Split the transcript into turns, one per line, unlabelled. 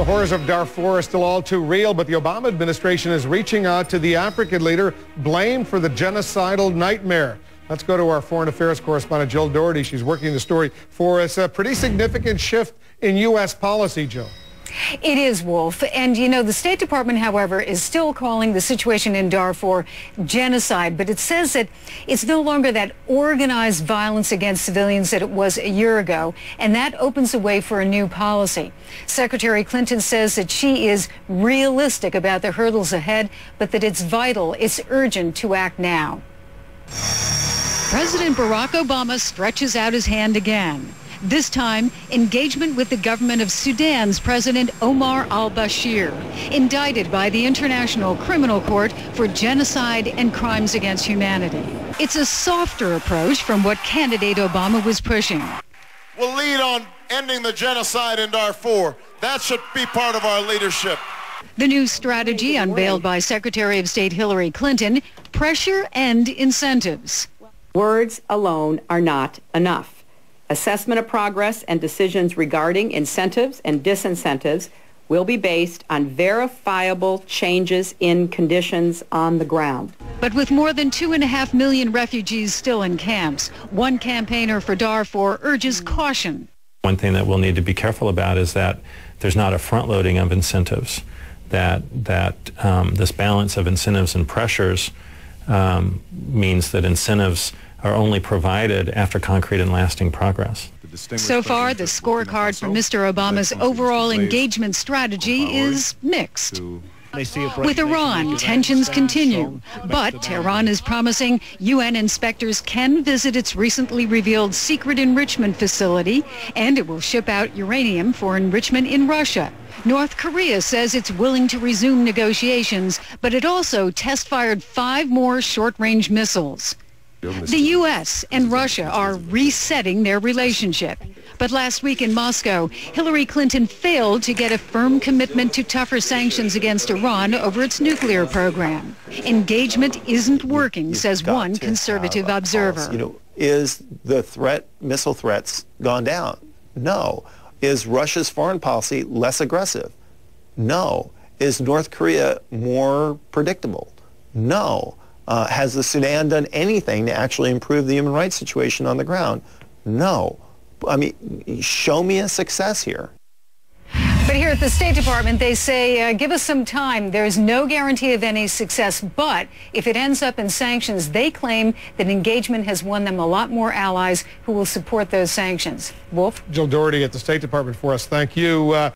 The horrors of Darfur are still all too real, but the Obama administration is reaching out to the African leader blamed for the genocidal nightmare. Let's go to our foreign affairs correspondent, Jill Doherty. She's working the story for us. A pretty significant shift in U.S. policy, Jill.
It is, Wolf. And, you know, the State Department, however, is still calling the situation in Darfur genocide. But it says that it's no longer that organized violence against civilians that it was a year ago. And that opens the way for a new policy. Secretary Clinton says that she is realistic about the hurdles ahead, but that it's vital, it's urgent to act now. President Barack Obama stretches out his hand again. This time, engagement with the government of Sudan's President Omar al-Bashir, indicted by the International Criminal Court for genocide and crimes against humanity. It's a softer approach from what candidate Obama was pushing.
We'll lead on ending the genocide in Darfur. That should be part of our leadership.
The new strategy unveiled by Secretary of State Hillary Clinton, pressure and incentives.
Words alone are not enough. Assessment of progress and decisions regarding incentives and disincentives will be based on verifiable changes in conditions on the ground.
But with more than 2.5 million refugees still in camps, one campaigner for Darfur urges caution.
One thing that we'll need to be careful about is that there's not a front-loading of incentives, that this balance of incentives and pressures means that incentives are only provided after concrete and lasting progress.
So far, the scorecard for Mr. Obama's overall engagement strategy is mixed. With Iran, tensions continue, but Tehran is promising UN inspectors can visit its recently revealed secret enrichment facility, and it will ship out uranium for enrichment in Russia. North Korea says it's willing to resume negotiations, but it also test-fired 5 more short-range missiles. The U.S. and Russia are resetting their relationship. But last week in Moscow, Hillary Clinton failed to get a firm commitment to tougher sanctions against Iran over its nuclear program. Engagement isn't working, says one conservative observer.
Is the threat, missile threats, gone down? No. Is Russia's foreign policy less aggressive? No. Is North Korea more predictable? No. Has the Sudan done anything to actually improve the human rights situation on the ground? No. I mean, show me a success here.
But here at the State Department, they say, give us some time. There's no guarantee of any success. But if it ends up in sanctions, they claim that engagement has won them a lot more allies who will support those sanctions. Wolf?
Jill Doherty at the State Department for us. Thank you.